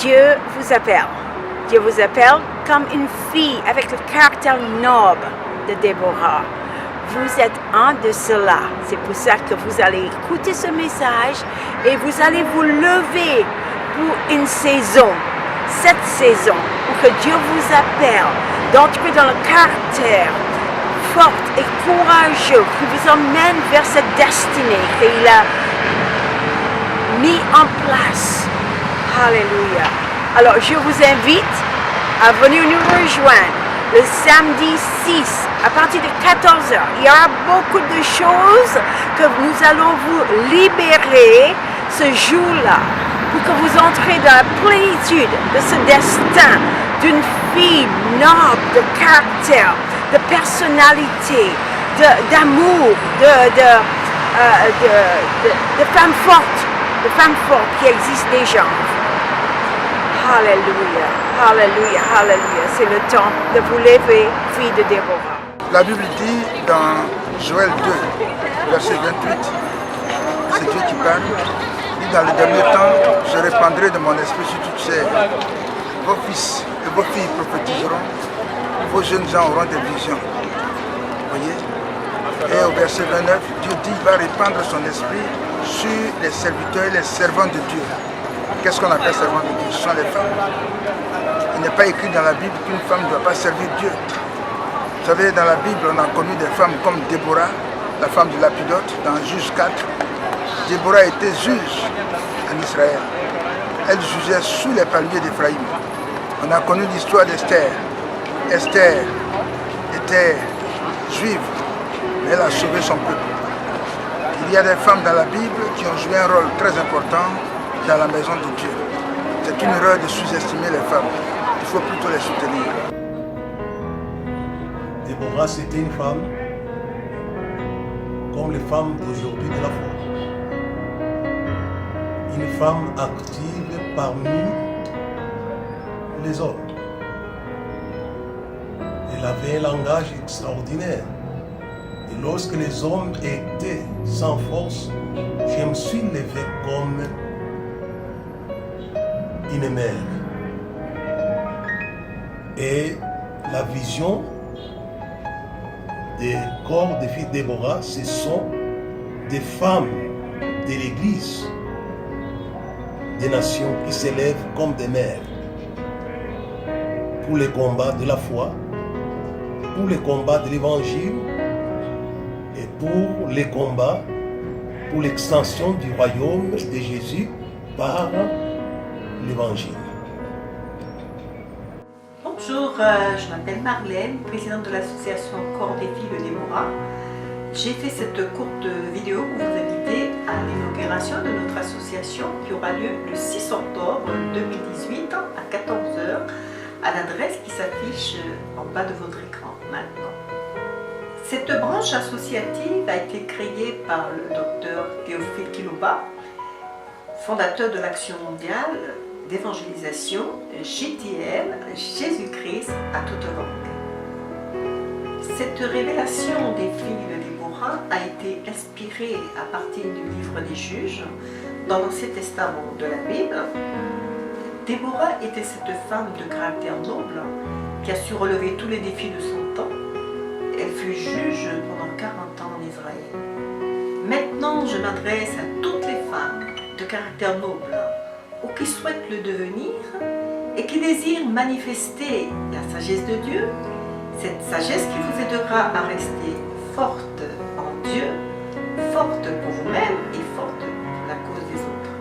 Dieu vous appelle. Dieu vous appelle comme une fille avec le caractère noble de Déborah. Vous êtes un de cela. C'est pour ça que vous allez écouter ce message et vous allez vous lever pour une saison. Cette saison où que Dieu vous appelle d'entrer dans le caractère fort et courageux qui vous emmène vers cette destinée qu'il a mis en place. Alléluia. Alors, je vous invite à venir nous rejoindre le samedi 6 à partir de 14h. Il y aura beaucoup de choses que nous allons vous libérer ce jour-là pour que vous entrez dans la plénitude de ce destin d'une fille noble, de caractère, de personnalité, d'amour, de femme forte qui existe déjà. Alléluia, alléluia, alléluia. C'est le temps de vous lever, fille de Déborah. La Bible dit dans Joël 2, verset 28, c'est Dieu qui parle. Il dit dans le dernier temps, je répandrai de mon esprit sur toute chair. Vos fils et vos filles prophétiseront, vos jeunes gens auront des visions. Vous voyez? Et au verset 29, Dieu dit qu'il va répandre son esprit sur les serviteurs et les servants de Dieu. Qu'est-ce qu'on appelle servants de Dieu? Ce sont les femmes. Il n'est pas écrit dans la Bible qu'une femme ne doit pas servir Dieu. Vous savez, dans la Bible, on a connu des femmes comme Déborah, la femme de Lapidote, dans Juge 4. Déborah était juge en Israël. Elle jugeait sous les palmiers d'Éphraïm. On a connu l'histoire d'Esther. Esther était juive, mais elle a sauvé son peuple. Il y a des femmes dans la Bible qui ont joué un rôle très important dans la maison de Dieu. C'est une erreur de sous-estimer les femmes. Il faut plutôt les soutenir. Déborah, c'était une femme comme les femmes d'aujourd'hui de la foi. Une femme active parmi les hommes. Elle avait un langage extraordinaire. Et lorsque les hommes étaient sans force, je me suis levé comme une mère. Et la vision des corps des filles de Déborah, ce sont des femmes de l'Église, des nations qui s'élèvent comme des mères pour les combats de la foi, pour les combats de l'Évangile et pour les combats pour l'extension du royaume de Jésus par l'Évangile. Bonjour, je m'appelle Marlène, présidente de l'association Corps des filles de Déborah. J'ai fait cette courte vidéo pour vous inviter à l'inauguration de notre association qui aura lieu le 6 octobre 2018 à 14h à l'adresse qui s'affiche en bas de votre écran maintenant. Cette branche associative a été créée par le docteur Théophile Kilouba, fondateur de l'Action mondiale d'évangélisation JTL, Jésus-Christ à toute langue. Cette révélation des filles de Déborah a été inspirée à partir du livre des Juges dans l'Ancien Testament de la Bible. Déborah était cette femme de caractère noble qui a su relever tous les défis de son temps. Elle fut juge pendant 40 ans en Israël. Maintenant, je m'adresse à toutes les femmes de caractère noble ou qui souhaitent le devenir et qui désirent manifester la sagesse de Dieu, cette sagesse qui vous aidera à rester forte en Dieu, forte pour vous-même et forte pour la cause des autres.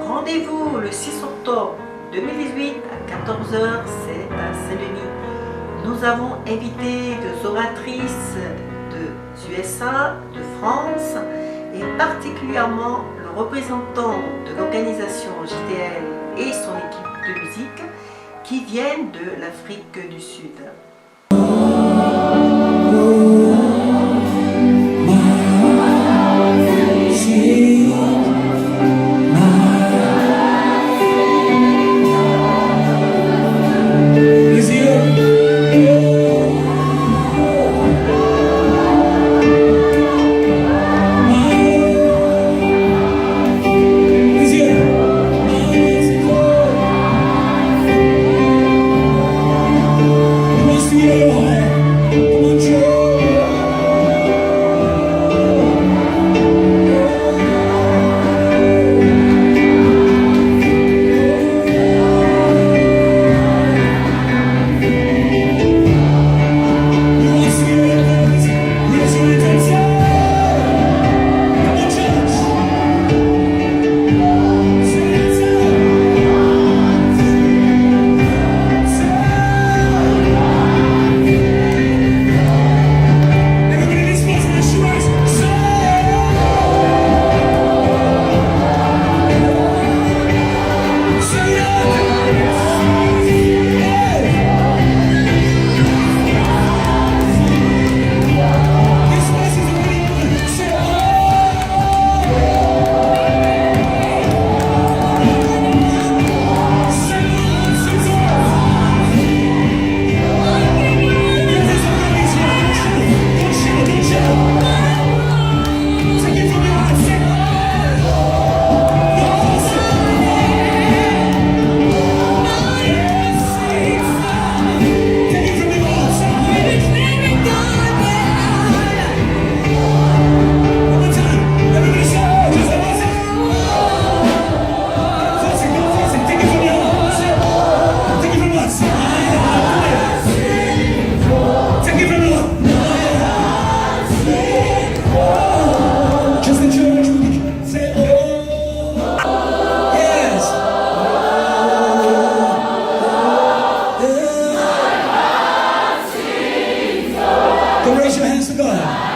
Rendez-vous le 6 octobre 2018 à 14h, c'est à Saint-Denis. Nous avons invité des oratrices de USA, de France et particulièrement le représentant de l'organisation JTL et son équipe de musique qui viennent de l'Afrique du Sud. God.